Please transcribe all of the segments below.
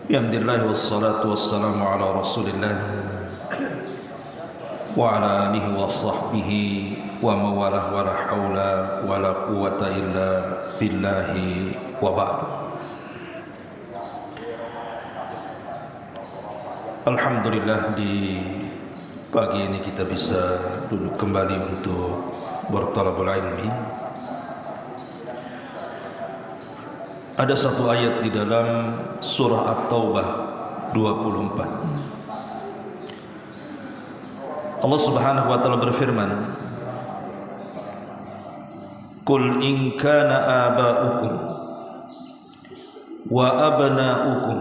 Alhamdulillah wassalatu wassalamu ala Rasulillah wa ala alihi wa sahbihi wa mawalah wa la hawla wa la quwwata illa billahi wa ba'd. Alhamdulillah, di pagi ini kita bisa duduk kembali untuk bertalabul ilmi. Ada satu ayat di dalam surah At-Taubah 24. Allah Subhanahu wa taala berfirman, "Qul in kana aba'ukum wa abna'ukum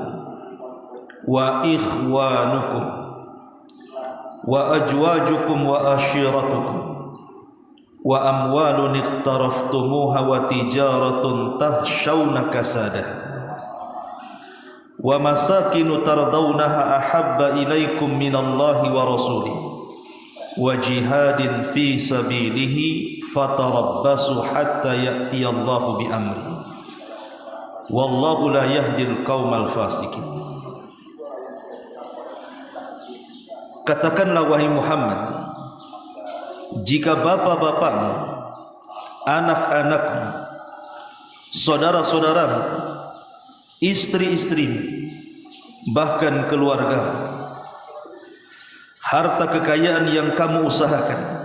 wa ikhwanukum wa ajwajukum wa ashiratukum wa amwalun iqtaraftumuha wa tijaratun tahshawna kasadaha wa masakinu tardawnaha ahabba ilaikum minallahi wa rasulihi wa jihadin fi sabilihi fatarabbasu hatta ya'tiyallahu bi amri wallahu la yahdil qaumal fasikin." Katakanlah wahai Muhammad, jika bapa-bapakmu, anak-anakmu, saudara-saudaramu, istri-istrimu, bahkan keluargamu, harta kekayaan yang kamu usahakan,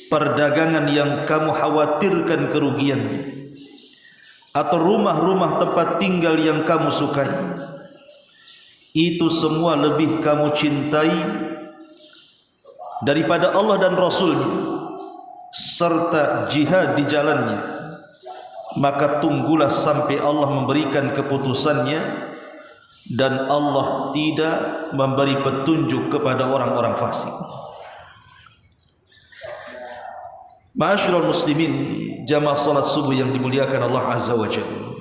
perdagangan yang kamu khawatirkan kerugiannya, atau rumah-rumah tempat tinggal yang kamu sukai, itu semua lebih kamu cintai daripada Allah dan Rasulnya serta jihad di jalannya, maka tunggulah sampai Allah memberikan keputusannya, dan Allah tidak memberi petunjuk kepada orang-orang fasik. Ma'asyiral muslimin, jamaah salat subuh yang dimuliakan Allah Azza wa Jalla,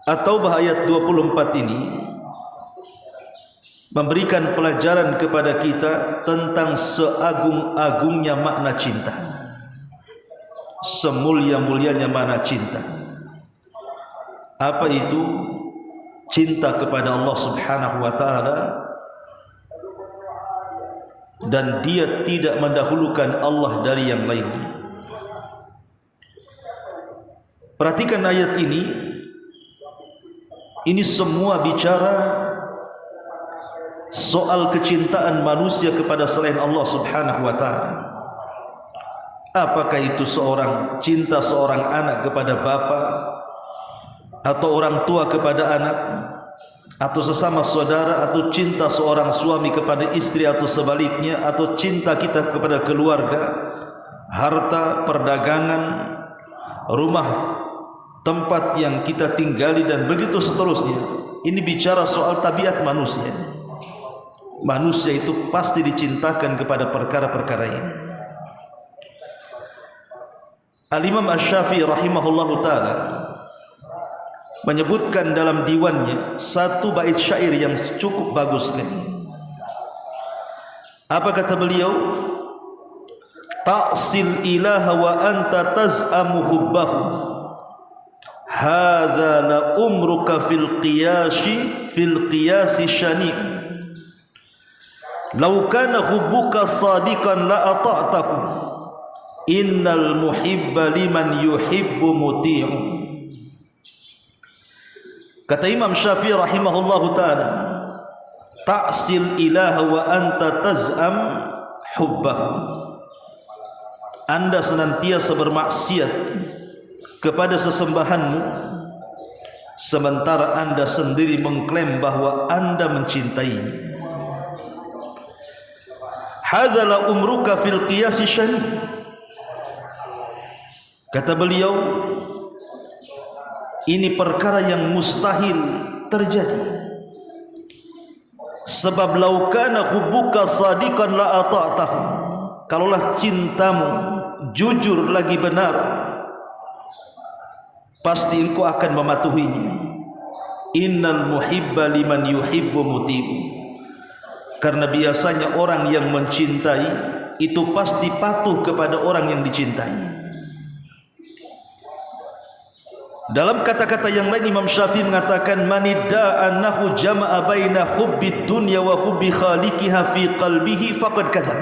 At-Taubah ayat 24 ini memberikan pelajaran kepada kita tentang seagung-agungnya makna cinta, semulia-mulianya makna cinta. Apa itu? Cinta kepada Allah Subhanahu wa taala, dan dia tidak mendahulukan Allah dari yang lainnya. Perhatikan ayat ini semua bicara soal kecintaan manusia kepada selain Allah Subhanahu wa taala. Apakah itu cinta seorang anak kepada bapa, atau orang tua kepada anak, atau sesama saudara, atau cinta seorang suami kepada istri, atau sebaliknya, atau cinta kita kepada keluarga, harta, perdagangan, rumah, tempat yang kita tinggali, dan begitu seterusnya. Ini bicara soal tabiat manusia. Manusia itu pasti dicintakan kepada perkara-perkara ini. Al-Imam Asy-Syafi'i rahimahullahu ta'ala menyebutkan dalam diwannya satu bait syair yang cukup bagus ini. Apa kata beliau? "Ta'sil ilaha wa anta taz'amu hubbahu, hadza la umruka fil qiyasi shani'. Lau kana hubbuka sadiqan la ata'tahu, innal muhibba liman yuhibbu muti'u." Kata Imam Syafi'i rahimahullahu ta'ala, ta'sil ilaha wa anta taz'am hubbahu. Anda senantiasa bermaksiat kepada sesembahanmu, sementara Anda sendiri mengklaim bahwa Anda mencintainya. Hadza la umruka fil qiyasi syani'. Kata beliau, ini perkara yang mustahil terjadi. Sebab lau kana hubbuka sadiqan la ata'tahu, kalaulah cintamu jujur lagi benar, pasti engkau akan mematuhinya. Innal muhibba liman yuhibbu muti'u. Karena biasanya orang yang mencintai itu pasti patuh kepada orang yang dicintai. Dalam kata-kata yang lain Imam Syafi'i mengatakan manidda annahu jama'a baina hubbid dunya wa hubbi khaliqiha fi qalbihi faqad kadzab.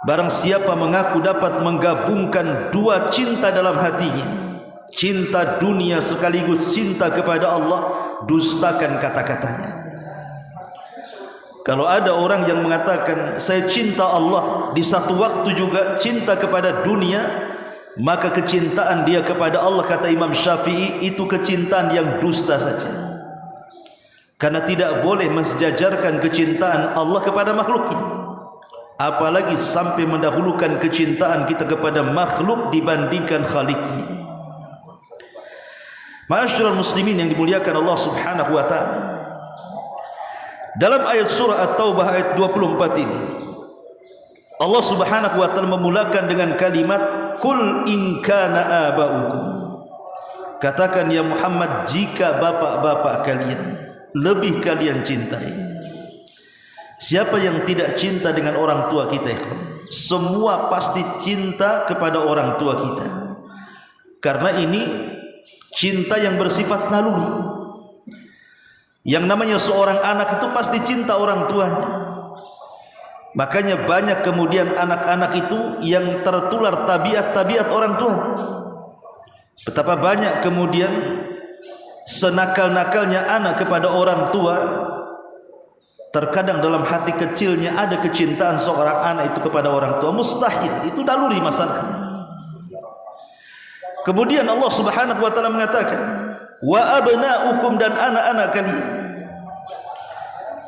Barang siapa mengaku dapat menggabungkan dua cinta dalam hatinya, cinta dunia sekaligus cinta kepada Allah, dustakan kata-katanya. Kalau ada orang yang mengatakan saya cinta Allah, di satu waktu juga cinta kepada dunia, maka kecintaan dia kepada Allah, kata Imam Syafi'i, itu kecintaan yang dusta saja. Karena tidak boleh mensejajarkan kecintaan Allah kepada makhluknya, apalagi sampai mendahulukan kecintaan kita kepada makhluk dibandingkan Khaliknya. Ma'asyiral muslimin yang dimuliakan Allah Subhanahu wa ta'ala, dalam ayat surah At-Taubah ayat 24 ini Allah Subhanahu wa ta'ala memulakan dengan kalimat Kul in kana aba'ukum. Katakan ya Muhammad, jika bapak-bapak kalian lebih kalian cintai. Siapa yang tidak cinta dengan orang tua kita? Semua pasti cinta kepada orang tua kita, karena ini cinta yang bersifat naluri. Yang namanya seorang anak itu pasti cinta orang tuanya. Makanya banyak kemudian anak-anak itu yang tertular tabiat-tabiat orang tuanya. Betapa banyak kemudian senakal-nakalnya anak kepada orang tua, terkadang dalam hati kecilnya ada kecintaan seorang anak itu kepada orang tua. Mustahil, itu naluri masalahnya. Kemudian Allah Subhanahu wa ta'ala mengatakan wa abna'ukum, dan anak-anak kalian.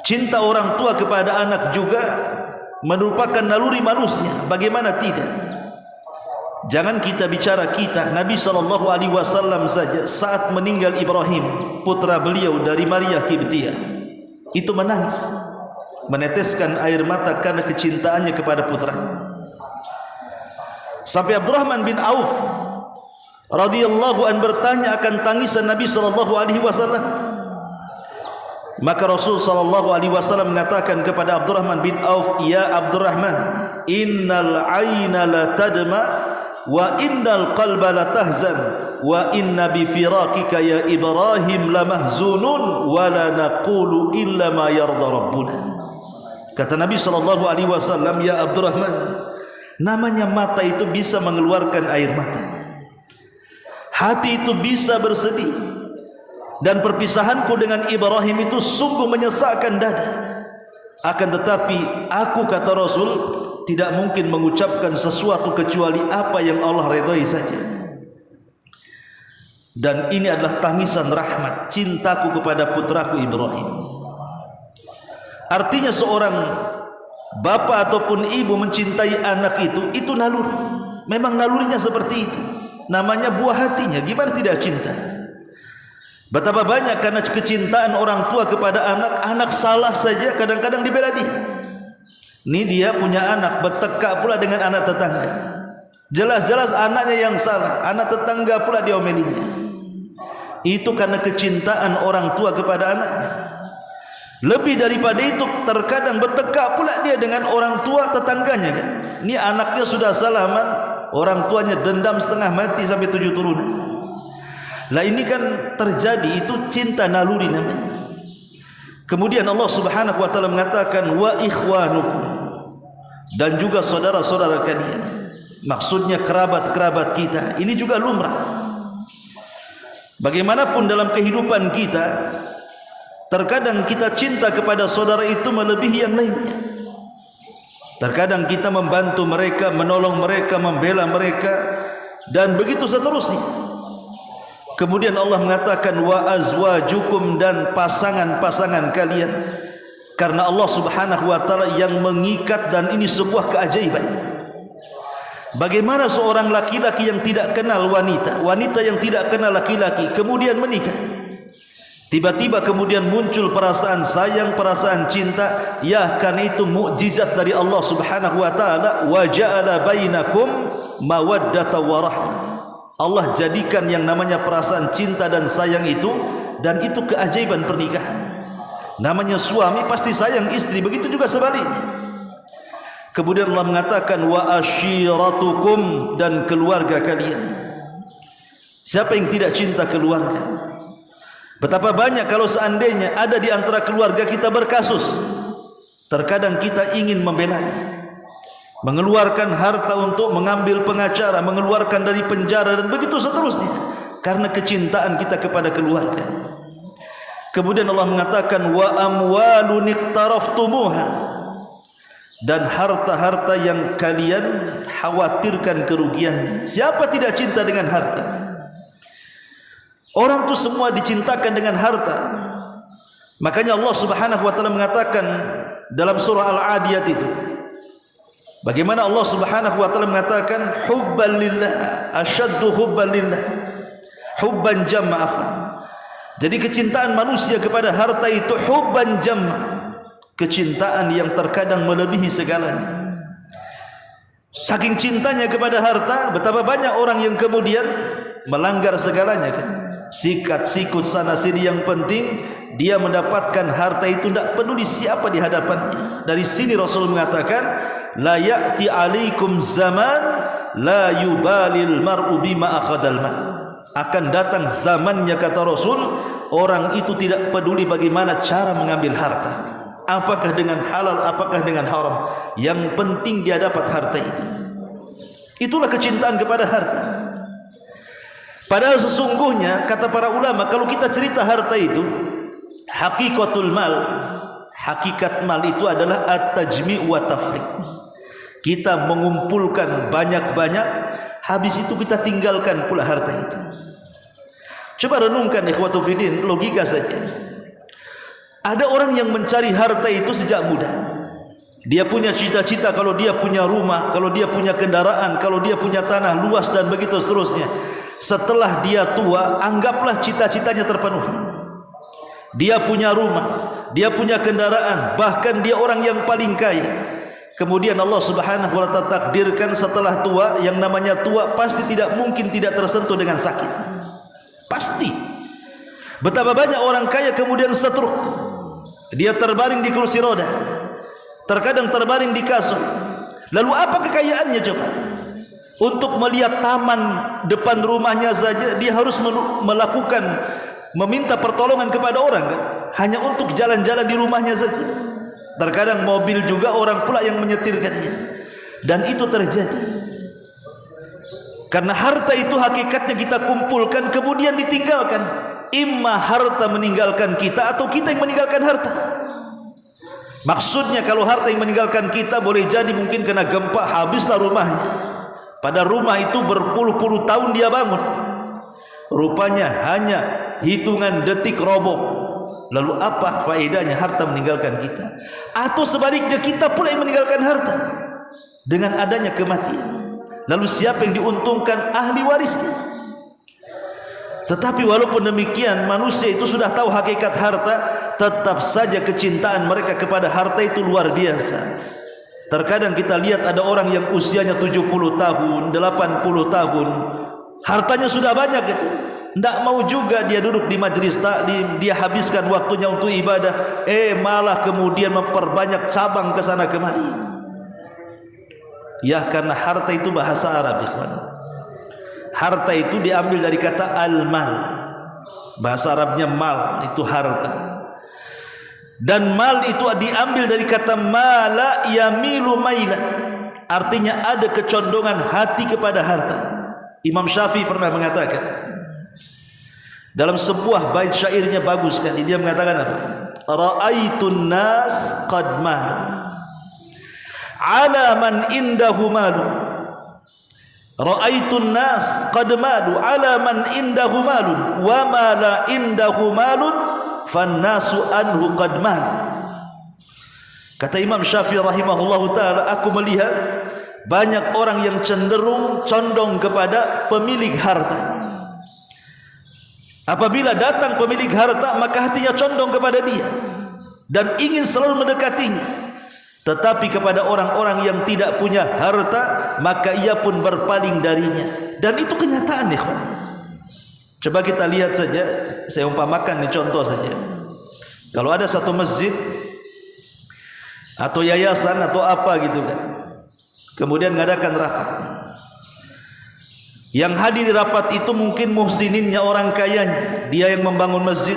Cinta orang tua kepada anak juga merupakan naluri manusia. Bagaimana tidak? Jangan kita bicara kita, Nabi SAW saja saat meninggal Ibrahim, putra beliau dari Maria Kibtiyah, itu menangis, meneteskan air mata karena kecintaannya kepada putranya. Sampai Abdurrahman bin Auf radhiyallahu an bertanya akan tangisan Nabi SAW. Maka Rasul SAW mengatakan kepada Abdurrahman bin Auf, ya Abdurrahman, innal aina la tadma wa innal qalba la tahzan wa inna bi firaqika ya Ibrahim la mahzunun wa la naqulu illa ma yarda rabbuna. Kata Nabi SAW, ya Abdurrahman, namanya mata itu bisa mengeluarkan air mata, hati itu bisa bersedih, dan perpisahanku dengan Ibrahim itu sungguh menyesakkan dada. Akan tetapi aku, kata Rasul, tidak mungkin mengucapkan sesuatu kecuali apa yang Allah redai saja. Dan ini adalah tangisan rahmat, cintaku kepada putraku Ibrahim. Artinya seorang bapak ataupun ibu mencintai anak itu naluri. Memang nalurinya seperti itu. Namanya buah hatinya, gimana tidak cinta? Betapa banyak karena kecintaan orang tua kepada anak, anak salah saja kadang-kadang dibela dia. Ini dia punya anak, bertekak pula dengan anak tetangga. Jelas-jelas anaknya yang salah, anak tetangga pula diomelinya. Itu karena kecintaan orang tua kepada anaknya. Lebih daripada itu, terkadang bertekak pula dia dengan orang tua tetangganya kan. Ini anaknya sudah salaman, orang tuanya dendam setengah mati sampai 7 turunan. Lah ini kan terjadi, itu cinta naluri namanya. Kemudian Allah Subhanahu wa ta'ala mengatakan wa ikhwanukum, dan juga saudara-saudara kalian. Maksudnya kerabat-kerabat kita. Ini juga lumrah. Bagaimanapun dalam kehidupan kita, terkadang kita cinta kepada saudara itu melebihi yang lainnya. Terkadang kita membantu mereka, menolong mereka, membela mereka, dan begitu seterusnya. Kemudian Allah mengatakan wa azwajukum, dan pasangan-pasangan kalian. Karena Allah Subhanahu wa ta'ala yang mengikat, dan ini sebuah keajaiban. Bagaimana seorang laki-laki yang tidak kenal wanita, wanita yang tidak kenal laki-laki, kemudian menikah. Tiba-tiba kemudian muncul perasaan sayang, perasaan cinta. Ya, karena itu mukjizat dari Allah Subhanahu wa ta'ala. Wa ja'ala bainakum mawaddata wa rahmah. Allah jadikan yang namanya perasaan cinta dan sayang itu, dan itu keajaiban pernikahan. Namanya suami pasti sayang istri, begitu juga sebaliknya. Kemudian Allah mengatakan wa ashiratukum, dan keluarga kalian. Siapa yang tidak cinta keluarga? Betapa banyak kalau seandainya ada di antara keluarga kita berkasus, terkadang kita ingin membelanya, mengeluarkan harta untuk mengambil pengacara, mengeluarkan dari penjara dan begitu seterusnya, karena kecintaan kita kepada keluarga. Kemudian Allah mengatakan wa amwalun iqtaraftumuha, dan harta-harta yang kalian khawatirkan kerugiannya. Siapa tidak cinta dengan harta? Orang itu semua dicintakan dengan harta. Makanya Allah Subhanahu wa taala mengatakan dalam surah Al-Adiyat itu, bagaimana Allah Subhanahu wa taala mengatakan hubban lillah asyaddu hubban lillah hubban jamma. Jadi kecintaan manusia kepada harta itu hubban jamma, kecintaan yang terkadang melebihi segalanya. Saking cintanya kepada harta, betapa banyak orang yang kemudian melanggar segalanya kan. Sikat sikut sana sini, yang penting dia mendapatkan harta itu, tidak peduli siapa di hadapannya. Dari sini Rasul mengatakan la ya'ti alaikum zaman la yubalil mar'u bima akhadal mal. Akan datang zamannya, kata Rasul, orang itu tidak peduli bagaimana cara mengambil harta, apakah dengan halal apakah dengan haram, yang penting dia dapat harta itu. Itulah kecintaan kepada harta. Padahal sesungguhnya kata para ulama, kalau kita cerita harta itu, hakikatul mal, hakikat mal itu adalah at-tajmi' wa tafriq. Kita mengumpulkan banyak-banyak, habis itu kita tinggalkan pula harta itu. Coba renungkan ikhwatu fiddin, logika saja. Ada orang yang mencari harta itu sejak muda. Dia punya cita-cita, kalau dia punya rumah, kalau dia punya kendaraan, kalau dia punya tanah luas dan begitu seterusnya. Setelah dia tua, anggaplah cita-citanya terpenuhi. Dia punya rumah, dia punya kendaraan, bahkan dia orang yang paling kaya. Kemudian Allah Subhanahu wa taala takdirkan setelah tua, yang namanya tua pasti tidak mungkin tidak tersentuh dengan sakit. Pasti. Betapa banyak orang kaya kemudian stroke. Dia terbaring di kursi roda, terkadang terbaring di kasur. Lalu apa kekayaannya coba? Untuk melihat taman depan rumahnya saja dia harus melakukan, meminta pertolongan kepada orang kan? Hanya untuk jalan-jalan di rumahnya saja. Terkadang mobil juga orang pula yang menyetirkannya. Dan itu terjadi karena harta itu hakikatnya kita kumpulkan kemudian ditinggalkan. Imma harta meninggalkan kita atau kita yang meninggalkan harta. Maksudnya kalau harta yang meninggalkan kita, boleh jadi mungkin kena gempa, habislah rumahnya. Pada rumah itu berpuluh-puluh tahun dia bangun, rupanya hanya hitungan detik roboh. Lalu apa faedahnya harta meninggalkan kita? Atau sebaliknya kita pula yang meninggalkan harta dengan adanya kematian. Lalu siapa yang diuntungkan? Ahli warisnya. Tetapi walaupun demikian, manusia itu sudah tahu hakikat harta, tetap saja kecintaan mereka kepada harta itu luar biasa. Terkadang kita lihat ada orang yang usianya 70 tahun, 80 tahun, hartanya sudah banyak itu. Tidak mau juga dia duduk di majelis taklim, dia habiskan waktunya untuk ibadah, malah kemudian memperbanyak cabang ke sana kemari. Ya, karena harta itu bahasa Arab, ikhwan. Harta itu diambil dari kata al-mal. Bahasa Arabnya mal, itu harta. Dan mal itu diambil dari kata mala yamilu mailan, artinya ada kecondongan hati kepada harta. Imam Syafi'i pernah mengatakan dalam sebuah bait syairnya, bagus kan, dia mengatakan apa? Ra'aitun nas qad malu ala man indahu malu. Ra'aitun nas qad malu ala man indahu malun wa ma la indahu malun fannasu anhu qad mal. Kata Imam Syafi'i rahimahullahu taala, aku melihat banyak orang yang cenderung condong kepada pemilik harta. Apabila datang pemilik harta, maka hatinya condong kepada dia dan ingin selalu mendekatinya. Tetapi kepada orang-orang yang tidak punya harta, maka ia pun berpaling darinya. Dan itu kenyataan, ikhwan. Coba kita lihat saja, saya umpamakan nih contoh saja. Kalau ada satu masjid atau yayasan atau apa gitu kan, kemudian mengadakan rapat, Yang hadir di rapat itu mungkin muhsininnya, orang kayanya, dia yang membangun masjid,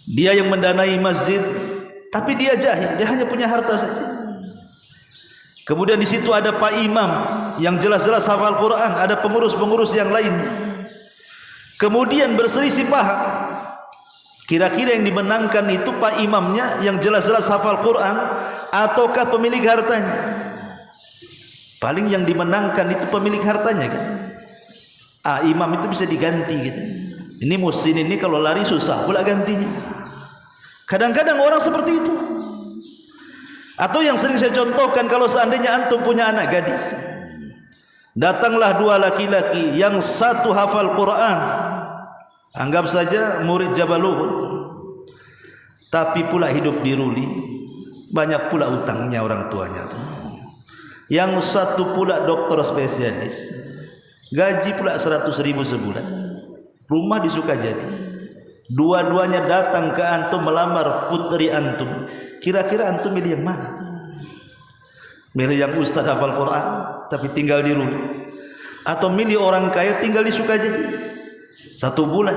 dia yang mendanai masjid, tapi dia jahil, dia hanya punya harta saja. Kemudian di situ ada Pak Imam yang jelas-jelas hafal Quran, ada pengurus-pengurus yang lainnya. Kemudian berselisih paham. Kira-kira yang dimenangkan itu Pak Imamnya yang jelas-jelas hafal Quran ataukah pemilik hartanya? Paling yang dimenangkan itu pemilik hartanya kan. Imam itu bisa diganti gitu. Ini muhsin ini kalau lari susah pula gantinya. Kadang-kadang orang seperti itu. Atau yang sering saya contohkan, kalau seandainya antum punya anak gadis, datanglah dua laki-laki, yang satu hafal Quran, anggap saja murid Jabal Uhud, tapi pula hidup di ruli, banyak pula utangnya orang tuanya tuh. Yang satu pula dokter spesialis, gaji pula 100.000 sebulan, rumah di Sukajadi. Dua-duanya datang ke antum melamar putri antum. Kira-kira antum milih yang mana? Milih yang ustaz hafal Quran tapi tinggal di rumah, atau milih orang kaya tinggal di Sukajadi 1 bulan,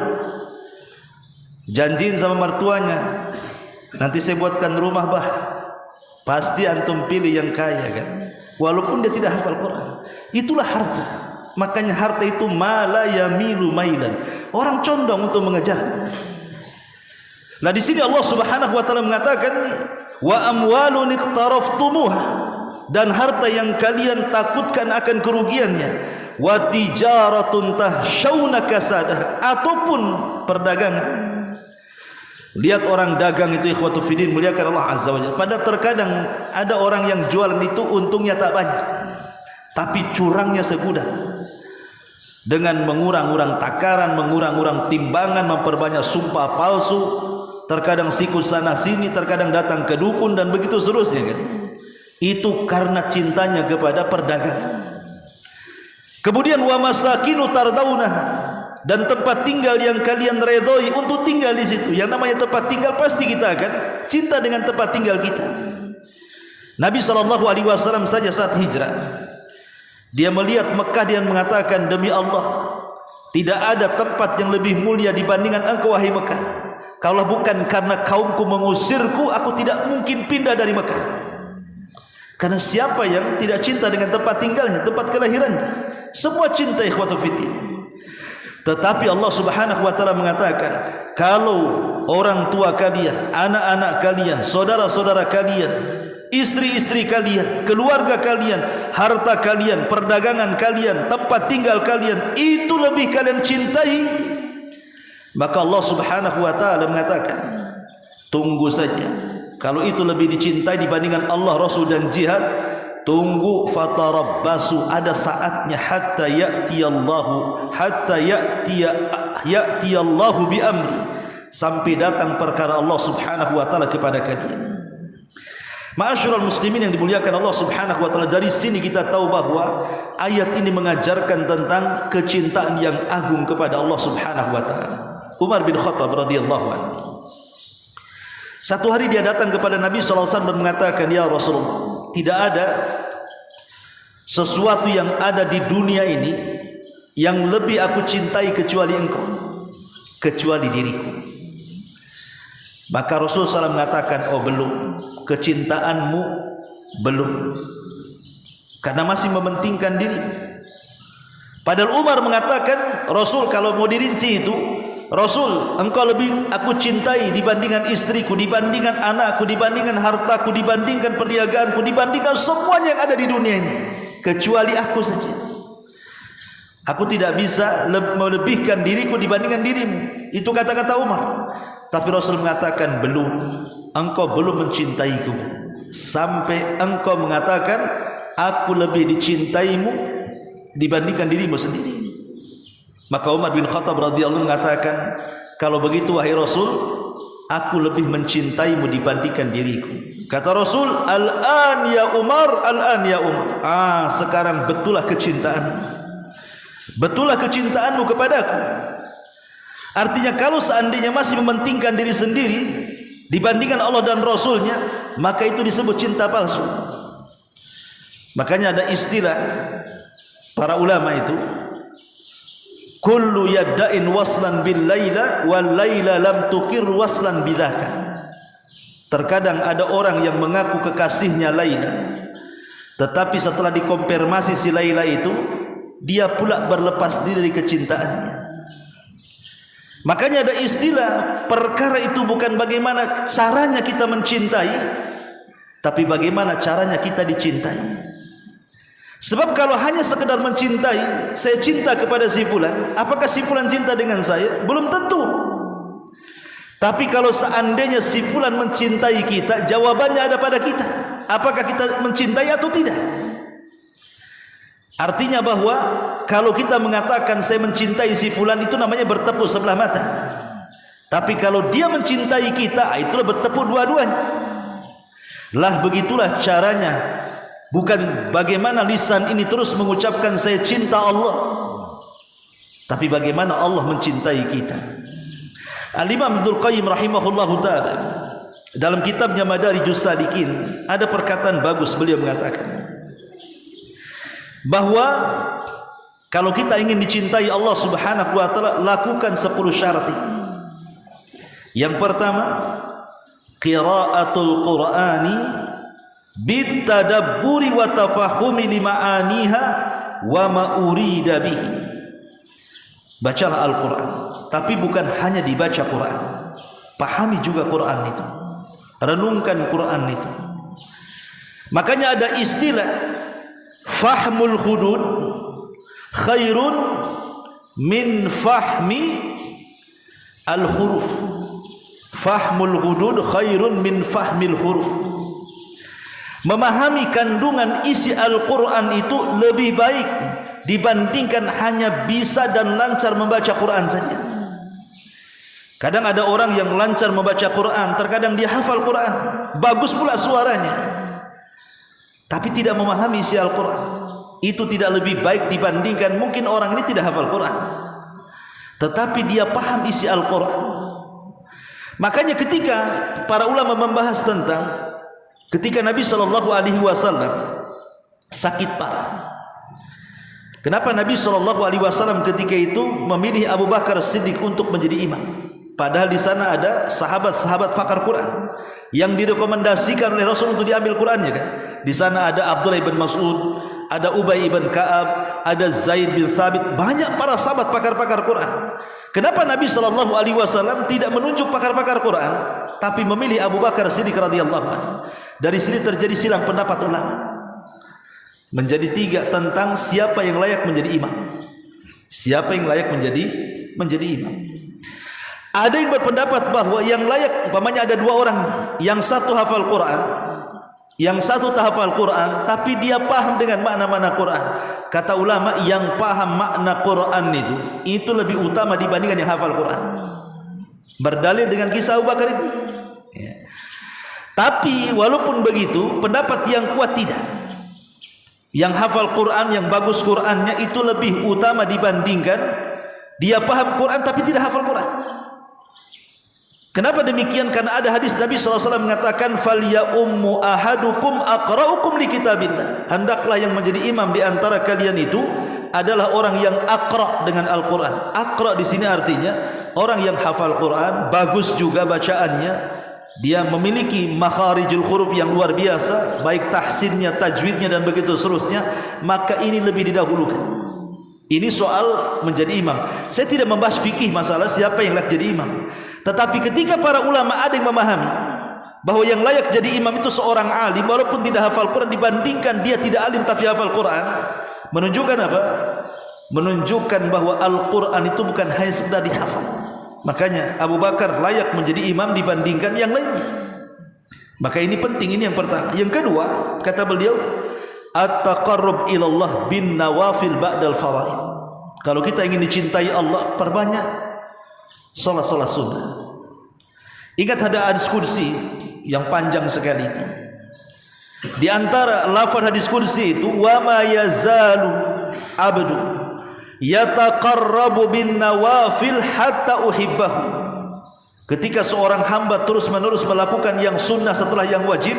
janjiin sama mertuanya, nanti saya buatkan rumah bah. Pasti antum pilih yang kaya kan, walaupun dia tidak hafal Quran. Itulah harta. Makanya harta itu mala yamilu mailan, orang condong untuk mengejarnya. Nah di sini Allah Subhanahu wa taala mengatakan wa amwalun iqtaraftumuha, dan harta yang kalian takutkan akan kerugiannya, wa tijaratun tahsyawna kasadah, ataupun perdagangan. Lihat orang dagang itu, ikhwatu fiddin, muliakan Allah azza wajalla. Pada terkadang ada orang yang jualan itu untungnya tak banyak, tapi curangnya segudang. Dengan mengurang-urang takaran, mengurang-urang timbangan, memperbanyak sumpah palsu, terkadang sikut sana sini, terkadang datang ke dukun dan begitu seterusnya kan. Itu karena cintanya kepada perdagangan. Kemudian wa masakinu tardawna, dan tempat tinggal yang kalian redoi untuk tinggal di situ. Yang namanya tempat tinggal pasti kita akan cinta dengan tempat tinggal kita. Nabi SAW saja saat hijrah, dia melihat Mekah dan mengatakan, demi Allah, tidak ada tempat yang lebih mulia dibandingkan engkau wahai Mekah. Kalau bukan karena kaumku mengusirku, aku tidak mungkin pindah dari Mekah. Karena siapa yang tidak cinta dengan tempat tinggalnya, tempat kelahirannya? Semua cinta, ikhwatu fiddin. Tetapi Allah Subhanahu wa taala mengatakan, kalau orang tua kalian, anak-anak kalian, saudara-saudara kalian, istri-istri kalian, keluarga kalian, harta kalian, perdagangan kalian, tempat tinggal kalian, itu lebih kalian cintai, maka Allah Subhanahu wa taala mengatakan, tunggu saja. Kalau itu lebih dicintai dibandingkan Allah, Rasul dan jihad, tunggu, fatarabbasu, ada saatnya, hatta ya'tiyallahu bi amri, sampai datang perkara Allah Subhanahu wa taala kepada kalian. Ma'asyiral muslimin yang dimuliakan Allah Subhanahu wa taala, dari sini kita tahu bahwa ayat ini mengajarkan tentang kecintaan yang agung kepada Allah Subhanahu wa taala. Umar bin Khattab radhiyallahu anhu, satu hari dia datang kepada Nabi SAW dan mengatakan, ya Rasulullah, tidak ada sesuatu yang ada di dunia ini yang lebih aku cintai kecuali engkau, kecuali diriku. Maka Rasul SAW mengatakan, oh belum, kecintaanmu belum, karena masih mementingkan diri. Padahal Umar mengatakan, Rasul kalau mau dirinci itu, Rasul, engkau lebih aku cintai dibandingkan istriku, dibandingkan anakku, dibandingkan hartaku, dibandingkan perniagaanku, dibandingkan semuanya yang ada di dunia ini, kecuali aku saja. Aku tidak bisa melebihkan diriku dibandingkan dirimu. Itu kata-kata Umar. Tapi Rasul mengatakan, belum, engkau belum mencintaiku, sampai engkau mengatakan aku lebih dicintaimu dibandingkan dirimu sendiri. Maka Umar bin Khattab radhiyallahu mengatakan, kalau begitu wahai Rasul, aku lebih mencintaimu dibandingkan diriku. Kata Rasul, al-an ya Umar, al-an ya Umar. Sekarang betullah kecintaanmu, betullah kecintaanmu kepadaku. Artinya kalau seandainya masih mementingkan diri sendiri dibandingkan Allah dan Rasulnya, maka itu disebut cinta palsu. Makanya ada istilah para ulama itu, kullu yadda'in waslan bil laila wal laila lam tuqir waslan bidzaka. Terkadang ada orang yang mengaku kekasihnya Laila, tetapi setelah dikonfirmasi si Laila itu, dia pula berlepas diri dari kecintaannya. Makanya ada istilah, perkara itu bukan bagaimana caranya kita mencintai, tapi bagaimana caranya kita dicintai. Sebab kalau hanya sekedar mencintai, saya cinta kepada si fulan, apakah si fulan cinta dengan saya? Belum tentu. Tapi kalau seandainya si fulan mencintai kita, jawabannya ada pada kita. Apakah kita mencintai atau tidak? Artinya bahwa kalau kita mengatakan saya mencintai si fulan, itu namanya bertepuk sebelah mata. Tapi kalau dia mencintai kita, itulah bertepuk dua-duanya. Lah begitulah caranya. Bukan bagaimana lisan ini terus mengucapkan saya cinta Allah, tapi bagaimana Allah mencintai kita. Al-Imam Ibnul Qayyim rahimahullahu ta'ala dalam kitabnya Madarijus Salikin ada perkataan bagus. Beliau mengatakan bahwa kalau kita ingin dicintai Allah subhanahu wa ta'ala, lakukan 10 syarat ini. Yang pertama, qiraatul Qur'ani bitadabburi wa tafahumi lima'aniha wa ma'urida bihi. Bacalah Al-Quran, tapi bukan hanya dibaca Quran, pahami juga Quran itu, renungkan Quran itu. Makanya ada istilah fahmul hudud khairun min fahmi al-huruf. Fahmul hudud khairun min fahmil huruf. Memahami kandungan isi Al-Quran itu lebih baik dibandingkan hanya bisa dan lancar membaca Quran saja. Kadang ada orang yang lancar membaca Quran, terkadang dia hafal Quran, bagus pula suaranya, tapi tidak memahami isi Al-Quran. Itu tidak lebih baik dibandingkan mungkin orang ini tidak hafal Quran, tetapi dia paham isi Al-Quran. Makanya ketika para ulama membahas tentang ketika Nabi SAW sakit parah, kenapa Nabi SAW ketika itu memilih Abu Bakar Siddiq untuk menjadi imam? Padahal di sana ada sahabat-sahabat pakar Quran yang direkomendasikan oleh Rasul untuk diambil Qurannya kan. Di sana ada Abdullah bin Mas'ud, ada Ubay bin Ka'ab, ada Zaid bin Thabit, banyak para sahabat pakar-pakar Quran. Kenapa Nabi SAW tidak menunjuk pakar-pakar Quran, tapi memilih Abu Bakar Siddiq radhiyallahu anhu? Dari sini terjadi silang pendapat ulama. Menjadi 3 tentang siapa yang layak menjadi imam. Siapa yang layak menjadi imam? Ada yang berpendapat bahwa yang layak, umpamanya ada 2 orang, yang satu hafal Quran, yang satu tak hafal Quran, tapi dia paham dengan makna-makna Quran. Kata ulama, yang paham makna Quran itu lebih utama dibandingkan yang hafal Quran. Berdalil dengan kisah Abu Bakar ini. Ya. Tapi walaupun begitu, pendapat yang kuat tidak. Yang hafal Quran, yang bagus Qurannya itu lebih utama dibandingkan dia paham Quran tapi tidak hafal Quran. Kenapa demikian? Karena ada hadis Nabi SAW mengatakan falya ummu ahadukum aqra'ukum li kitabillah. Hendaklah yang menjadi imam di antara kalian itu adalah orang yang aqra' dengan Al-Quran. Aqra' di sini artinya orang yang hafal Quran, bagus juga bacaannya, dia memiliki makharijul huruf yang luar biasa, baik tahsinnya, tajwidnya dan begitu seterusnya, maka ini lebih didahulukan. Ini soal menjadi imam. Saya tidak membahas fikih masalah siapa yang layak jadi imam. Tetapi ketika para ulama ada yang memahami bahwa yang layak jadi imam itu seorang alim walaupun tidak hafal Quran dibandingkan dia tidak alim tapi hafal Quran, menunjukkan apa? Menunjukkan bahwa Al-Quran itu bukan hanya sekedar dihafal. Makanya Abu Bakar layak menjadi imam dibandingkan yang lainnya. Maka ini penting, ini yang pertama. Yang kedua, kata beliau, at-taqarrub ilallah bin nawafil ba'dal faraid. Kalau kita ingin dicintai Allah, perbanyak salat-salat sunnah. Ingat ada hadis kursi yang panjang sekali itu. Di antara lafaz hadis kursi itu, wa ma yazalu abdu yataqarrabu bin nawafil hatta uhibbahu. Ketika seorang hamba terus-menerus melakukan yang sunnah setelah yang wajib,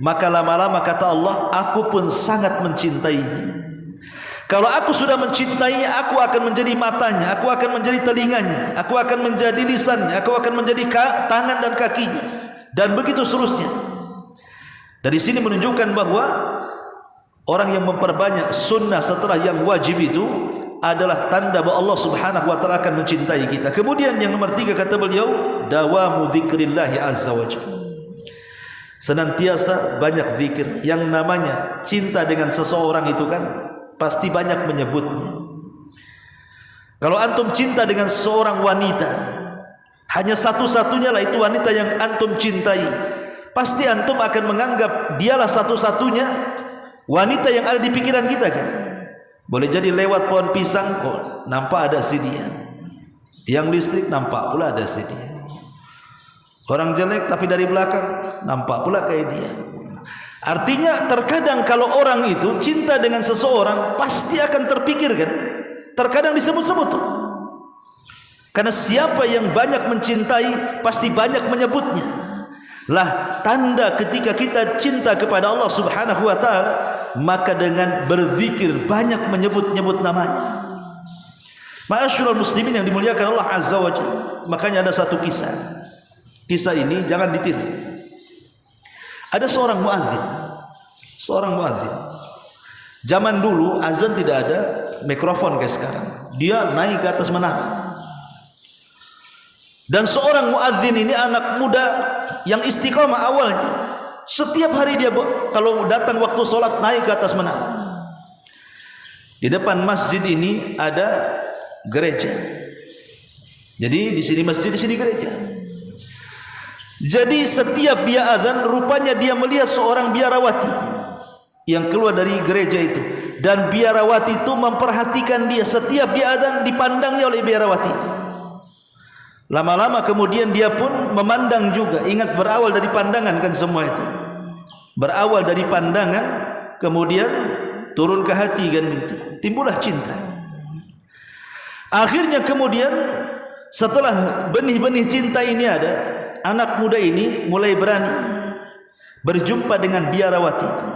maka lama-lama kata Allah, aku pun sangat mencintainya. Kalau aku sudah mencintai, aku akan menjadi matanya, aku akan menjadi telinganya, aku akan menjadi lisannya, aku akan menjadi tangan dan kakinya, dan begitu seterusnya. Dari sini menunjukkan bahwa orang yang memperbanyak sunnah setelah yang wajib itu adalah tanda bahwa Allah Subhanahu wa taala akan mencintai kita. Kemudian yang nomor 3 kata beliau, dawamu dzikrillah azza wajalla. Senantiasa banyak zikir. Yang namanya cinta dengan seseorang itu kan pasti banyak menyebutnya. Kalau antum cinta dengan seorang wanita, hanya satu-satunya lah itu wanita yang antum cintai, pasti antum akan menganggap dialah satu-satunya wanita yang ada di pikiran kita kan. Boleh jadi lewat pohon pisang kok nampak ada si dia, tiang listrik nampak pula ada si dia, orang jelek tapi dari belakang nampak pula kayak dia. Artinya terkadang kalau orang itu cinta dengan seseorang pasti akan terpikirkan, terkadang disebut-sebut. Karena siapa yang banyak mencintai pasti banyak menyebutnya. Lah tanda ketika kita cinta kepada Allah Subhanahu wa taala, maka dengan berzikir banyak menyebut-nyebut namanya. Ma'asyiral muslimin yang dimuliakan Allah Azza wa Jalla. Makanya ada satu kisah. Kisah ini jangan ditiru. Ada seorang muadzin. Zaman dulu azan tidak ada mikrofon kayak sekarang. Dia naik ke atas menara. Dan seorang muadzin ini anak muda yang istiqamah awalnya. Setiap hari dia kalau datang waktu sholat naik ke atas menara. Di depan masjid ini ada gereja. Jadi di sini masjid, di sini gereja. Jadi setiap dia azan, rupanya dia melihat seorang biarawati yang keluar dari gereja itu, dan biarawati itu memperhatikan dia. Setiap dia azan dipandangnya oleh biarawati itu. Lama-lama kemudian dia pun memandang juga. Ingat berawal dari pandangan kan semua itu. Berawal dari pandangan kemudian turun ke hati kan begitu. Timbullah cinta. Akhirnya kemudian setelah benih-benih cinta ini ada, anak muda ini mulai berani berjumpa dengan biarawati itu.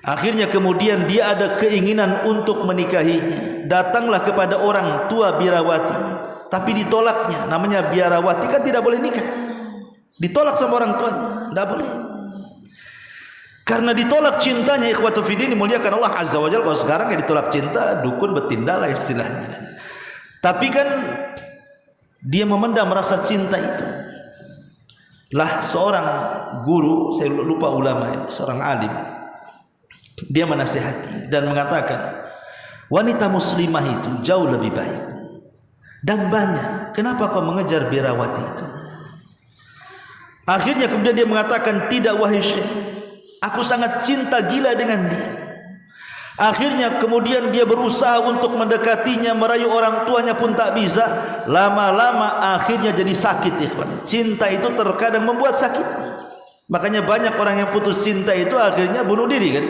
Akhirnya kemudian dia ada keinginan untuk menikahinya. Datanglah kepada orang tua biarawati, tapi ditolaknya. Namanya biarawati kan tidak boleh nikah. Ditolak sama orang tuanya, tidak boleh. Karena ditolak cintanya, ikhwatu fiddin dimuliakan Allah Azza wa Jalla. Kalau sekarang ya ditolak cinta, dukun betindalah istilahnya. Tapi kan dia memendam rasa cinta itu. Lah seorang guru, saya lupa ulama ini, seorang alim, dia menasihati dan mengatakan, wanita muslimah itu jauh lebih baik dan banyak. Kenapa kau mengejar biarawati itu? Akhirnya kemudian dia mengatakan, tidak wahai syekh, aku sangat cinta gila dengan dia. Akhirnya kemudian dia berusaha untuk mendekatinya, merayu orang tuanya pun tak bisa. Lama-lama akhirnya jadi sakit, ikhwan. Cinta itu terkadang membuat sakit. Makanya banyak orang yang putus cinta itu akhirnya bunuh diri kan.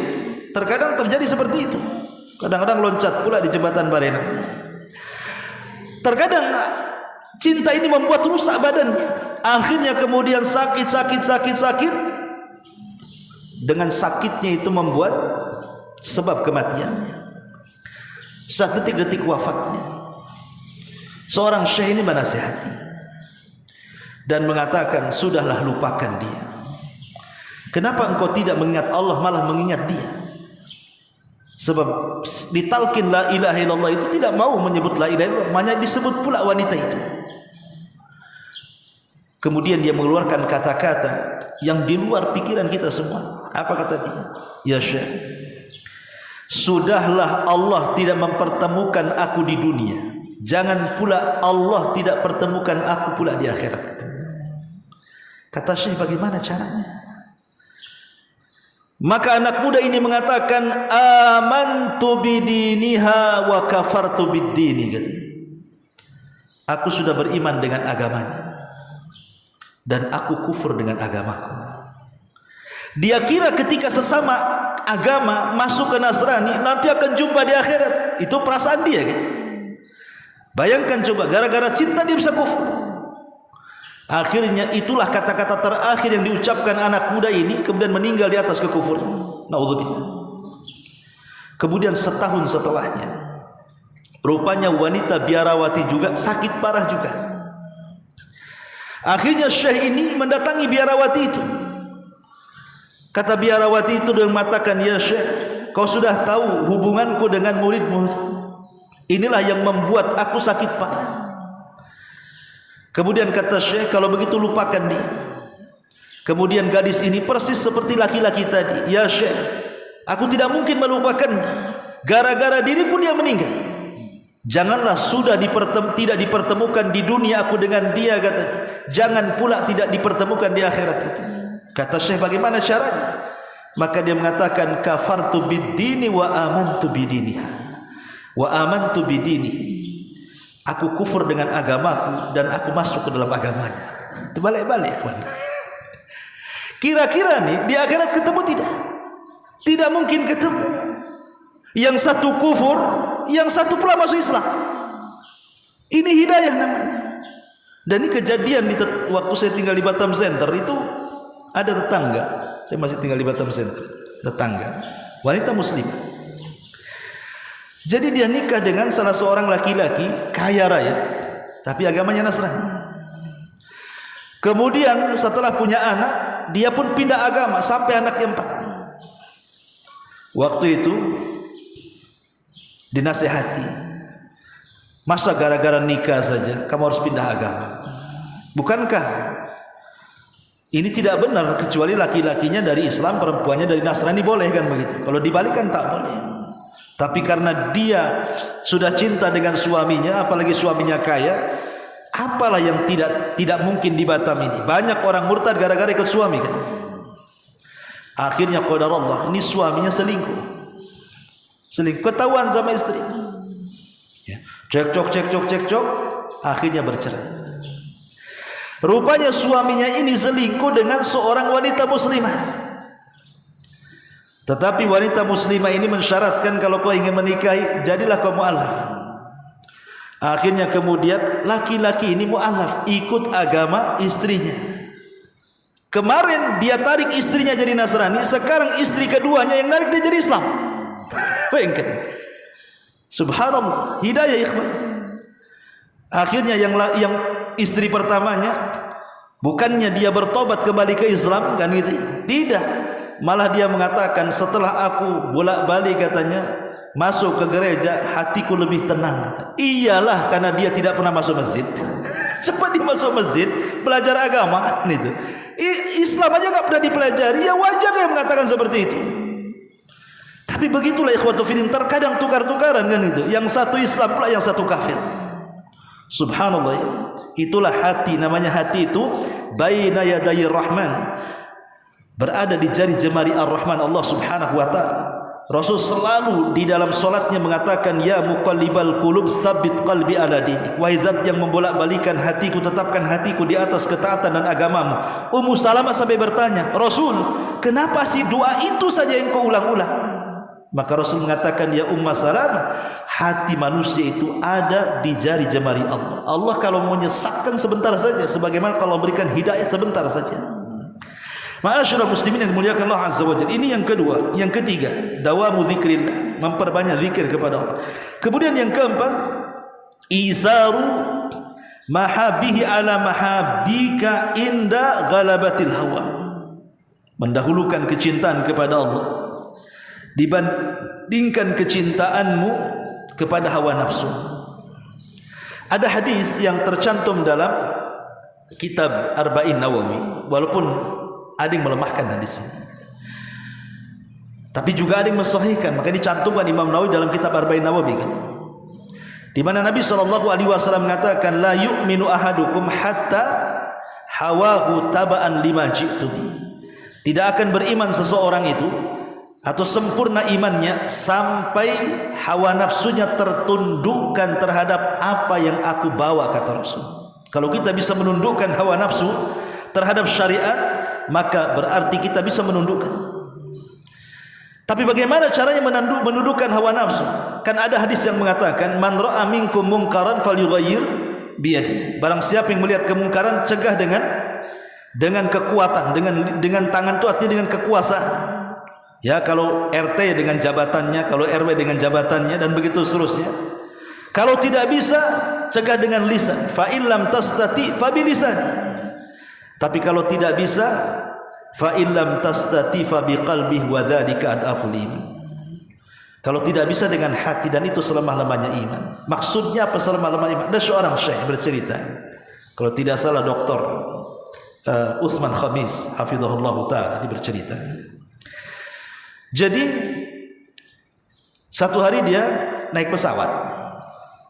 Terkadang terjadi seperti itu. Kadang-kadang loncat pula di jembatan Barelang. Terkadang cinta ini membuat rusak badannya. Akhirnya kemudian sakit. Dengan sakitnya itu membuat sebab kematiannya. Saat detik-detik wafatnya, seorang syekh ini menasihati dan mengatakan, sudahlah lupakan dia. Kenapa engkau tidak mengingat Allah malah mengingat dia? Sebab ditalkin la ilaha illallah itu tidak mau menyebut la ilaha illallah, makanya disebut pula wanita itu. Kemudian dia mengeluarkan kata-kata yang di luar pikiran kita semua. Apa kata dia? Ya syekh, sudahlah Allah tidak mempertemukan aku di dunia, jangan pula Allah tidak pertemukan aku pula di akhirat. Kata syekh, bagaimana caranya? Maka anak muda ini mengatakan, amantu bidiniha wa kafartu biddini. Aku sudah beriman dengan agamanya dan aku kufur dengan agamaku. Dia kira ketika sesama agama masuk ke Nasrani nanti akan jumpa di akhirat. Itu perasaan dia kan? Bayangkan coba, gara-gara cinta dia bisa kufur. Akhirnya itulah kata-kata terakhir yang diucapkan anak muda ini, kemudian meninggal di atas kekufuran. Naudzubillah. Kemudian setahun setelahnya, rupanya wanita biarawati juga sakit parah juga. Akhirnya Syekh ini mendatangi biarawati itu. Kata biarawati itu dengan mengatakan, ya Syekh, kau sudah tahu hubunganku dengan muridmu. Inilah yang membuat aku sakit parah. Kemudian kata Syekh, kalau begitu lupakan dia. Kemudian gadis ini persis seperti laki-laki tadi. Ya Syekh, aku tidak mungkin melupakannya. Gara-gara diriku dia meninggal. Janganlah sudah tidak dipertemukan di dunia aku dengan dia, katanya. Jangan pula tidak dipertemukan di akhirat, katanya. Kata Syekh, bagaimana caranya? Maka dia mengatakan, kafartu bid-dini wa amantu bidiniha. Wa amantu bidinihi. Aku kufur dengan agamaku dan aku masuk ke dalam agamanya. Itu balik-balik, kawan. Kira-kira nih di akhirat ketemu tidak? Tidak mungkin ketemu. Yang satu kufur, yang satu pula masuk Islam. Ini hidayah namanya. Dan ini kejadian waktu saya tinggal di Batam Center itu. Ada tetangga, saya masih tinggal di Batam Center, tetangga, wanita muslimah. Jadi dia nikah dengan salah seorang laki-laki kaya raya, tapi agamanya Nasrani. Kemudian setelah punya anak, dia pun pindah agama sampai anak yang 4. Waktu itu dinasihati, masa gara-gara nikah saja kamu harus pindah agama? Bukankah ini tidak benar, kecuali laki-lakinya dari Islam, perempuannya dari Nasrani, boleh kan begitu? Kalau dibalikan tak boleh. Tapi karena dia sudah cinta dengan suaminya, apalagi suaminya kaya, apalah yang tidak mungkin di Batam ini. Banyak orang murtad gara-gara ikut suami kan. Akhirnya qadar Allah, ini suaminya selingkuh. Ketahuan sama istri. Cekcok, akhirnya bercerai. Rupanya suaminya ini selingkuh dengan seorang wanita muslimah. Tetapi wanita muslimah ini mensyaratkan kalau kau ingin menikahi, jadilah kau mu'alaf. Akhirnya kemudian laki-laki ini mu'alaf, ikut agama istrinya. Kemarin dia tarik istrinya jadi Nasrani, sekarang istri keduanya yang narik dia jadi Islam. Bayangkan. Subhanallah, hidayah ikhwan. Akhirnya yang istri pertamanya, bukannya dia bertobat kembali ke Islam kan gitu ya? Tidak, malah dia mengatakan, setelah aku bolak-balik katanya masuk ke gereja, hatiku lebih tenang, kata. Iyalah, karena dia tidak pernah masuk masjid. Cepat dia masuk masjid, belajar agama gitu. Islam aja nggak pernah dipelajari, ya wajar dia mengatakan seperti itu. Tapi begitulah ikhwatu fillah, terkadang tukar-tukaran kan itu. Yang satu Islam pula yang satu kafir. Subhanallah ya. Itulah hati, namanya hati itu baina yaday rahman, berada di jari jemari ar-Rahman Allah subhanahu wa ta'ala. Rasul selalu di dalam solatnya mengatakan, ya muqallibal qulub tsabbit qalbi ala dinik. Wahai zat yang membolak-balikan hatiku, tetapkan hatiku di atas ketaatan dan agamamu. Ummu Salamah sampai bertanya, Rasul, kenapa sih doa itu saja yang kau ulang-ulang? Maka Rasul mengatakan, ya Ummu Salamah, hati manusia itu ada di jari jemari Allah. Allah kalau menyesatkan sebentar saja, sebagaimana kalau memberikan hidayah sebentar saja. Ma'asyiral muslimin yang dimuliakan Allah Azza wa Jalla. Ini yang kedua. Yang ketiga, dawamu dzikrillah, memperbanyak zikir kepada Allah. Kemudian yang keempat, izaru mahabihi ala mahabika inda ghalabatil hawa, mendahulukan kecintaan kepada Allah dibandingkan kecintaanmu kepada hawa nafsu. Ada hadis yang tercantum dalam kitab Arba'in Nawawi, walaupun ada yang melemahkan hadis ini, tapi juga ada yang mensahihkan, maka dicantumkan Imam Nawawi dalam kitab Arba'in Nawawi kan, di mana Nabi SAW mengatakan, la yu'minu ahadukum hatta hawahu taba'an lima ji'tu bi. Tidak akan beriman seseorang itu atau sempurna imannya sampai hawa nafsunya tertundukkan terhadap apa yang aku bawa, kata Rasul. Kalau kita bisa menundukkan hawa nafsu terhadap syariat, maka berarti kita bisa menundukkan. Tapi bagaimana caranya menundukkan hawa nafsu? Kan ada hadis yang mengatakan, man ra'a minkum munkaran falyughayyir biyadihi. Barang siapa yang melihat kemungkaran, cegah dengan kekuatan, dengan tangan itu artinya dengan kekuasaan. Ya, kalau RT dengan jabatannya, kalau RW dengan jabatannya, dan begitu seterusnya. Kalau tidak bisa, cegah dengan lisan. Fa illam tastati fa bilisan. Tapi kalau tidak bisa, fa illam tastati fa biqalbihi wa dzalika adaful iman. Kalau tidak bisa dengan hati, dan itu selemah-lemahnya iman. Maksudnya apa selemah-lemahnya iman? Ada seorang syekh bercerita, kalau tidak salah Dr. Utsman Khamis hafizahullah taala, dia bercerita. Jadi satu hari dia naik pesawat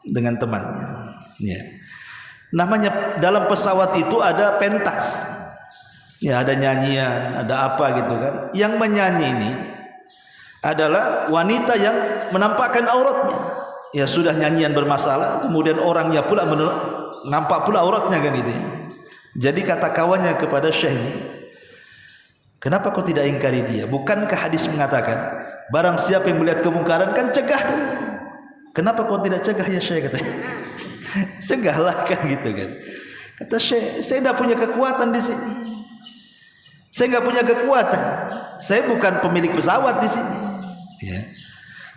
dengan temannya. Ya. Namanya dalam pesawat itu ada pentas. Ya, ada nyanyian, ada apa gitu kan. Yang menyanyi ini adalah wanita yang menampakkan auratnya. Ya, sudah nyanyian bermasalah, kemudian orangnya pula nampak pula auratnya kan gitu ya. Jadi kata kawannya kepada Syekh ini, kenapa kau tidak ingkari dia? Bukankah hadis mengatakan barang siapa yang melihat kemungkaran kan cegah tuh. Kenapa kau tidak cegah ya Syekh, katanya. Cegahlah kan gitu kan. Kata Syekh, saya tidak punya kekuatan di sini. Saya nggak punya kekuatan. Saya bukan pemilik pesawat di sini. Ya.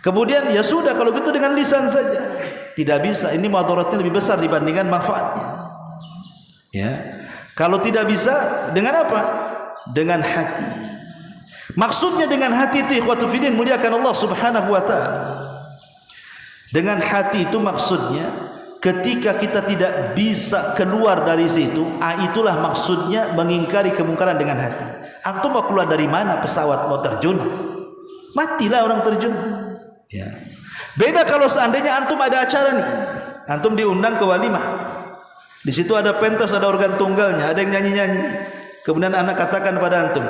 Kemudian ya sudah, kalau gitu dengan lisan saja. Tidak bisa. Ini mudaratnya lebih besar dibandingkan manfaatnya. Ya. Kalau tidak bisa, dengan apa? Dengan hati. Maksudnya dengan hati itu ikhwatu fiddin, muliakan Allah Subhanahu wa taala. Dengan hati itu maksudnya ketika kita tidak bisa keluar dari situ, itulah maksudnya mengingkari kemungkaran dengan hati. Antum mau keluar dari mana? Pesawat mau terjun, matilah orang terjun. Ya. Beda kalau seandainya antum ada acara nih, antum diundang ke walimah. Di situ ada pentas, ada organ tunggalnya, ada yang nyanyi-nyanyi. Kemudian anak katakan pada antum,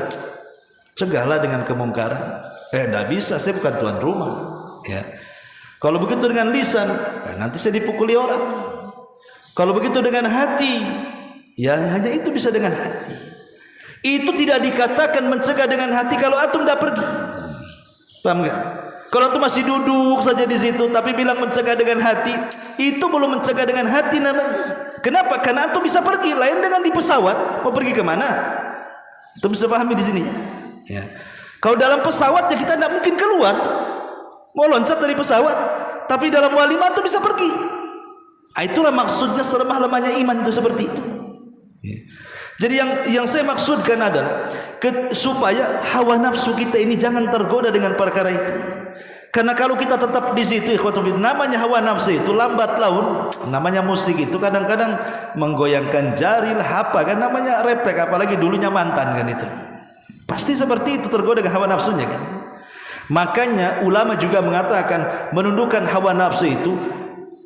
cegahlah dengan kemungkaran. Tidak bisa, saya bukan tuan rumah. Ya. Kalau begitu dengan lisan, nanti saya dipukuli orang. Kalau begitu dengan hati, ya hanya itu bisa dengan hati. Itu tidak dikatakan mencegah dengan hati kalau antum tidak pergi. Paham enggak? Kalau antum masih duduk saja di situ tapi bilang mencegah dengan hati, itu belum mencegah dengan hati namanya. Kenapa? Karena antum bisa pergi. Lain dengan di pesawat, mau pergi kemana? Antum bisa pahami di sini. Ya. Kalau dalam pesawat ya kita tidak mungkin keluar. Mau loncat dari pesawat, tapi dalam walimah itu bisa pergi. Itulah maksudnya selemah-lemahnya iman itu seperti itu. Ya. Jadi yang saya maksudkan adalah supaya hawa nafsu kita ini jangan tergoda dengan perkara itu. Karena kalau kita tetap di situ, namanya hawa nafsu itu lambat laun, namanya musik itu kadang-kadang menggoyangkan jari lah apa kan, namanya refleks, apalagi dulunya mantan kan itu. Pasti seperti itu, tergoda dengan hawa nafsunya kan. Makanya ulama juga mengatakan menundukkan hawa nafsu itu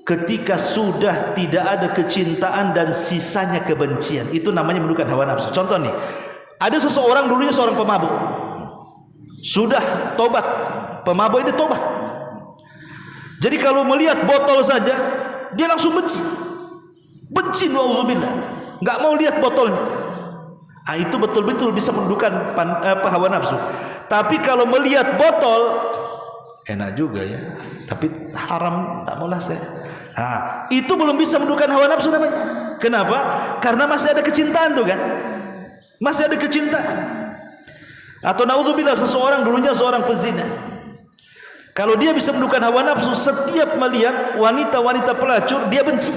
ketika sudah tidak ada kecintaan dan sisanya kebencian. Itu namanya menundukkan hawa nafsu. Contoh nih, ada seseorang dulunya seorang pemabuk, sudah tobat, pemabuk ini tobat. Jadi kalau melihat botol saja dia langsung benci, wa'udzubillah, nggak mau lihat botolnya. Itu betul-betul bisa menundukkan hawa nafsu. Tapi kalau melihat botol enak juga ya, tapi haram, tak maulah saya. Itu belum bisa menundukkan hawa nafsu namanya. Kenapa? Karena masih ada kecintaan tuh kan, masih ada kecintaan. Atau naudzubillah, seseorang dulunya seorang pezina, kalau dia bisa menundukkan hawa nafsu, setiap melihat wanita-wanita pelacur dia benci,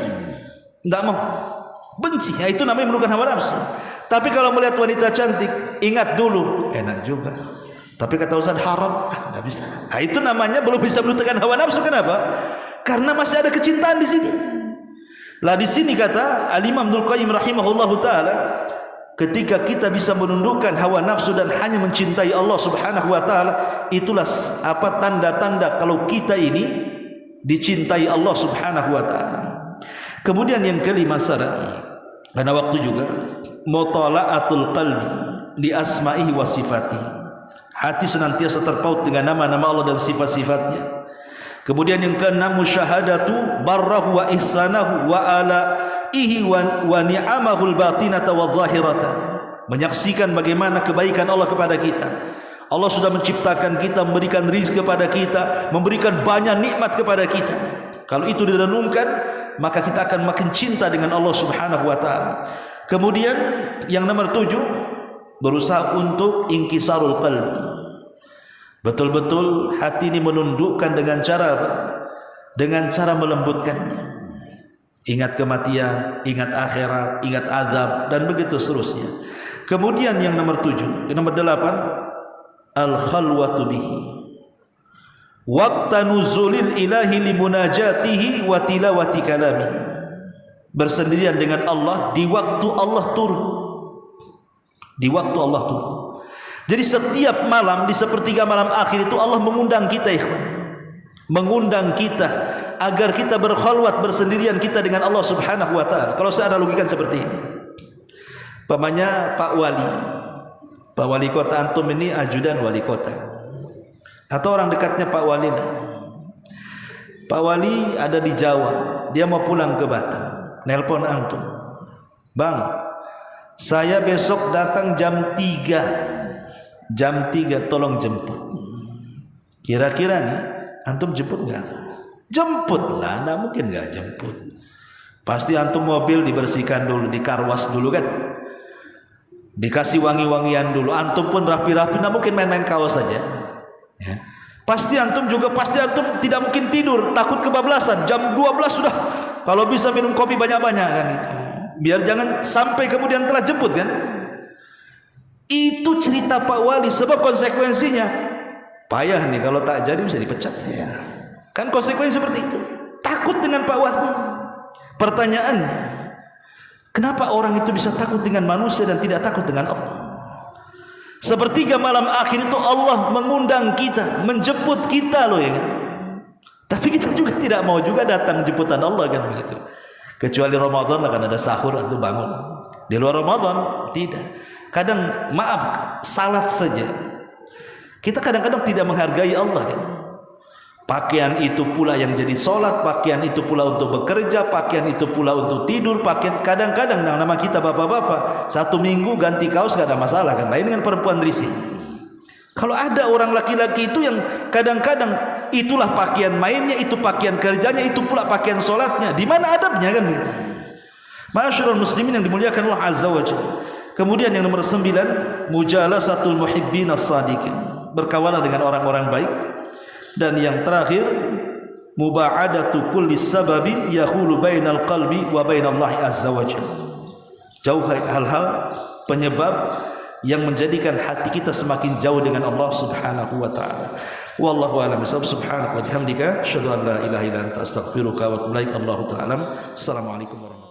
tidak mau, benci. Itu namanya menundukkan hawa nafsu. Tapi kalau melihat wanita cantik, ingat dulu, enak juga, tapi kata Ustaz haram, tidak bisa. Itu namanya belum bisa menundukkan hawa nafsu. Kenapa? Karena masih ada kecintaan di sini. Lah di sini kata Al-Imam Ibnu Qayyim rahimahullahu taala, ketika kita bisa menundukkan hawa nafsu dan hanya mencintai Allah Subhanahu wa taala, itulah apa tanda-tanda kalau kita ini dicintai Allah Subhanahu wa taala. Kemudian yang kelima, karena waktu juga, mutala'atul qalbi li asma'ihi wa sifatihi. Hati senantiasa terpaut dengan nama-nama Allah dan sifat-sifatnya. Kemudian yang keenam, musyahadatu barrahu wa ihsanahu wa alaihi wa ni'amahul batinata wa zahirata. Menyaksikan bagaimana kebaikan Allah kepada kita. Allah sudah menciptakan kita, memberikan rizki kepada kita, memberikan banyak nikmat kepada kita. Kalau itu direnungkan, maka kita akan makin cinta dengan Allah Subhanahu wa taala. Kemudian yang nomor 7, berusaha untuk inkisarul qalbi, Betul-betul hati ini menundukkan dengan cara apa? Dengan cara melembutkannya. Ingat kematian, ingat akhirat, ingat azab, dan begitu seterusnya. Kemudian yang nomor 7, yang nomor 8, al-khalwatu bihi. Waqta nuzulil ilahi limunajatihi wa tilawati kalami. Bersendirian dengan Allah di waktu Allah turun. Di waktu Allah turun. Jadi setiap malam di sepertiga malam akhir itu Allah mengundang kita, ikhwan. Mengundang kita agar kita berkhalwat bersendirian kita dengan Allah Subhanahu wa taala. Kalau saya analogikan seperti ini. Pamannya Pak Wali. Pak Wali Kota antum ini ajudan wali kota. Atau orang dekatnya Pak Wali lah. Pak Wali ada di Jawa, dia mau pulang ke Batam. Nelpon antum. Bang, saya besok datang jam 3. Jam 3 tolong jemput. Kira-kira nih antum jemput enggak? Jemput lah, enggak mungkin enggak jemput. Pasti antum mobil dibersihkan dulu, dikarwas dulu kan. Dikasih wangi-wangian dulu. Antum pun rapi-rapi, enggak mungkin main-main kaos saja. Ya. Pasti antum tidak mungkin tidur, takut kebablasan. Jam 12 sudah, kalau bisa minum kopi banyak-banyak kan itu. Biar jangan sampai kemudian telah jemput kan. Itu cerita Pak Wali, sebab konsekuensinya payah nih kalau tak jadi bisa dipecat saya. Kan konsekuensi seperti itu. Takut dengan Pak Wali. Pertanyaannya, kenapa orang itu bisa takut dengan manusia dan tidak takut dengan Allah? Sepertiga malam akhir itu Allah mengundang kita, menjemput kita loh ya kan? Tapi kita juga tidak mau juga datang jemputan Allah kan begitu. Kecuali Ramadan akan ada sahur atau bangun. Di luar Ramadan tidak. Kadang maaf, salat saja kita kadang-kadang tidak menghargai Allah kan. Pakaian itu pula yang jadi solat, pakaian itu pula untuk bekerja, pakaian itu pula untuk tidur, pakaian kadang-kadang nama kita bapak-bapak 1 minggu ganti kaos gak ada masalah kan. Lain dengan perempuan risih. Kalau ada orang laki-laki itu yang kadang-kadang itulah pakaian mainnya, itu pakaian kerjanya, itu pula pakaian solatnya, di mana adabnya kan? Ma'asyiral muslimin yang dimuliakan Allah Azza wa Jalla. Kemudian yang nomor 9, mujalasatul muhibbin as-sadiqin, berkawanan dengan orang-orang baik. Dan yang terakhir, muba'adatu kulli sababin yahulu bainal qalbi wa bainallahi azza wa jalla. Jauh hal-hal penyebab yang menjadikan hati kita semakin jauh dengan Allah Subhanahu wa taala. Wallahu a'lam bishawab. Subhanaka wa bihamdika asyhadu an la ilaha illa anta astaghfiruka wa atubu ilaik. Allahu ta'ala. Assalamualaikum warahmatullahi wabarakatuh.